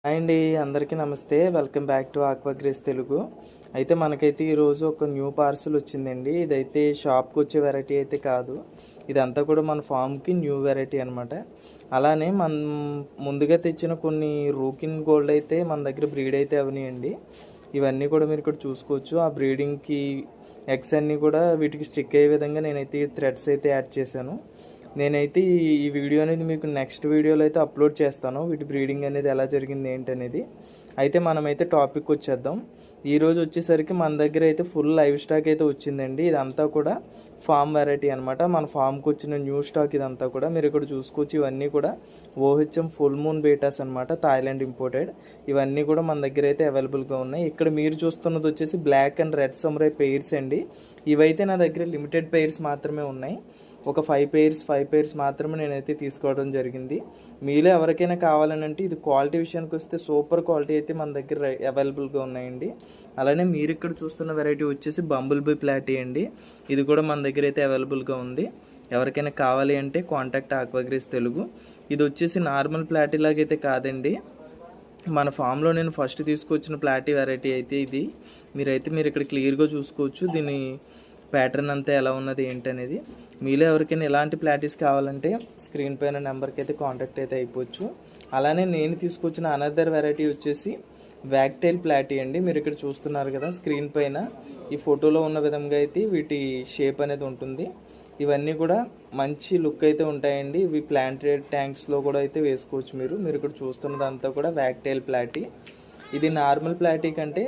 Hi అండి, అందరికీ నమస్తే. Welcome back to Aquagrace Telugu. అయితే మనకైతే ఈరోజు ఒక న్యూ పార్సల్ వచ్చిందండి. ఇదైతే షాప్కి వచ్చే వెరైటీ అయితే కాదు, ఇదంతా కూడా మన ఫామ్కి న్యూ వెరైటీ అనమాట. అలానే మనం ముందుగా తెచ్చిన కొన్ని రూకిన్ గోల్డ్ అయితే మన దగ్గర బ్రీడ్ అయితే అవనియండి. ఇవన్నీ కూడా మీరు ఇక్కడ చూసుకోవచ్చు. ఆ బ్రీడింగ్కి ఎగ్స్ అన్నీ కూడా వీటికి స్టిక్ అయ్యే విధంగా నేనైతే థ్రెడ్స్ అయితే యాడ్ చేశాను. నేనైతే ఈ వీడియో అనేది మీకు నెక్స్ట్ వీడియోలో అయితే అప్లోడ్ చేస్తాను, వీటి బ్రీడింగ్ అనేది ఎలా జరిగింది ఏంటనేది. అయితే మనమైతే టాపిక్ వచ్చేద్దాం. ఈరోజు వచ్చేసరికి మన దగ్గర అయితే ఫుల్ లైవ్ స్టాక్ అయితే వచ్చిందండి. ఇదంతా కూడా ఫామ్ వెరైటీ అనమాట. మన ఫామ్కి వచ్చిన న్యూ స్టాక్ ఇదంతా కూడా మీరు ఇక్కడ చూసుకోవచ్చు. ఇవన్నీ కూడా ఓహెచ్ఎం ఫుల్ మూన్ బేటాస్ అనమాట, థాయిలాండ్ ఇంపోర్టెడ్. ఇవన్నీ కూడా మన దగ్గర అయితే అవైలబుల్గా ఉన్నాయి. ఇక్కడ మీరు చూస్తున్నది వచ్చేసి black and red samurai pairs అండి. ఇవైతే నా దగ్గర లిమిటెడ్ పెయిర్స్ మాత్రమే ఉన్నాయి. ఒక 5 పెయిర్స్ మాత్రమే నేనైతే తీసుకోవడం జరిగింది. మీలో ఎవరికైనా కావాలని అంటే ఇది క్వాలిటీ విషయానికి వస్తే సూపర్ క్వాలిటీ అయితే మన దగ్గర అవైలబుల్గా ఉన్నాయండి. అలానే మీరు ఇక్కడ చూస్తున్న వెరైటీ వచ్చేసి బంబుల్ బీ ప్లాటీ అండి. ఇది కూడా మన దగ్గర అయితే అవైలబుల్గా ఉంది. ఎవరికైనా కావాలి అంటే కాంటాక్ట్ ఆక్వాగ్రేస్ తెలుగు. ఇది వచ్చేసి నార్మల్ ప్లాటీ లాగైతే కాదండి, మన ఫామ్లో నేను ఫస్ట్ తీసుకొచ్చిన ప్లాటీ వెరైటీ అయితే ఇది. మీరు ఇక్కడ క్లియర్గా చూసుకోవచ్చు దీని ప్యాటర్న్ అంతా ఎలా ఉన్నది ఏంటనేది. మీలో ఎవరికైనా ఎలాంటి ప్లాటీస్ కావాలంటే స్క్రీన్ పైన నెంబర్కి అయితే కాంటాక్ట్ అయితే అయిపోవచ్చు. అలానే నేను తీసుకొచ్చిన అనదర్ వెరైటీ వచ్చేసి వ్యాక్టైల్ ప్లాటీ అండి. మీరు ఇక్కడ చూస్తున్నారు కదా స్క్రీన్ పైన, ఈ ఫోటోలో ఉన్న విధంగా అయితే వీటి షేప్ అనేది ఉంటుంది. ఇవన్నీ కూడా మంచి లుక్ అయితే ఉంటాయండి. ఇవి ప్లాంటెడ్ ట్యాంక్స్లో కూడా అయితే వేసుకోవచ్చు. మీరు ఇక్కడ చూస్తున్నదంతా కూడా వ్యాక్టైల్ ప్లాటీ. ఇది నార్మల్ ప్లాటీ కంటే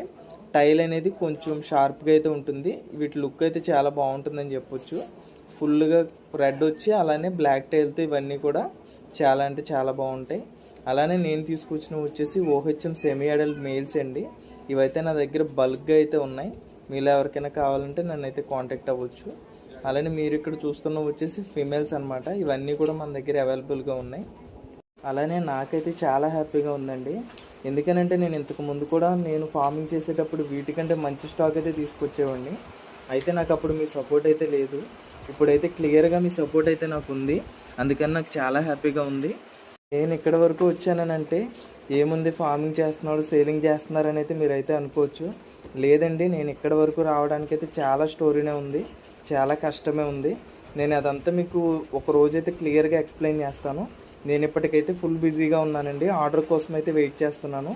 టైల్ అనేది కొంచెం షార్ప్గా అయితే ఉంటుంది. వీటి లుక్ అయితే చాలా బాగుంటుందని చెప్పొచ్చు. ఫుల్గా రెడ్ వచ్చి అలానే బ్లాక్ టైల్తో ఇవన్నీ కూడా చాలా అంటే చాలా బాగుంటాయి. అలానే నేను తీసుకొచ్చినవి వచ్చేసి ఓహెచ్ఎం సెమీ అడల్ట్ మెయిల్స్ అండి. ఇవైతే నా దగ్గర బల్క్గా అయితే ఉన్నాయి. మీలో ఎవరికైనా కావాలంటే నన్ను అయితే కాంటాక్ట్ అవ్వచ్చు. అలానే మీరు ఇక్కడ చూస్తున్నవి వచ్చేసి ఫీమేల్స్ అనమాట. ఇవన్నీ కూడా మన దగ్గర అవైలబుల్గా ఉన్నాయి. అలానే నాకైతే చాలా హ్యాపీగా ఉందండి. ఎందుకనంటే నేను ఇంతకు ముందు కూడా నేను ఫార్మింగ్ చేసేటప్పుడు వీటికంటే మంచి స్టాక్ అయితే తీసుకొచ్చేవాడిని. అయితే నాకు అప్పుడు మీ సపోర్ట్ అయితే లేదు. ఇప్పుడైతే క్లియర్గా మీ సపోర్ట్ అయితే నాకు ఉంది. అందుకని నాకు చాలా హ్యాపీగా ఉంది. నేను ఇక్కడ వరకు వచ్చానంటే ఏముంది, ఫార్మింగ్ చేస్తున్నాడు సేలింగ్ చేస్తున్నారని అయితే మీరైతే అనుకోవచ్చు. లేదండి, నేను ఇక్కడ వరకు రావడానికి అయితే చాలా స్టోరీనే ఉంది, చాలా కష్టమే ఉంది. నేను అదంతా మీకు ఒక రోజైతే క్లియర్గా ఎక్స్ప్లెయిన్ చేస్తాను. నేను ఇప్పటికైతే ఫుల్ బిజీగా ఉన్నానండి, ఆర్డర్ కోసం అయితే వెయిట్ చేస్తున్నాను.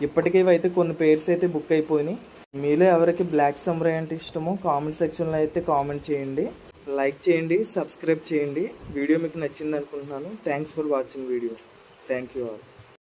ఇప్పటికే అయితే కొన్ని పేర్స్ అయితే బుక్ అయిపోయినాయి. మీలో ఎవరికి బ్లాక్ సమురాయ్ అంటే ఇష్టమో కామెంట్ సెక్షన్లో అయితే కామెంట్ చేయండి, లైక్ చేయండి, సబ్స్క్రైబ్ చేయండి. వీడియో మీకు నచ్చింది అనుకుంటున్నాను. Thanks for watching video. Thank you all.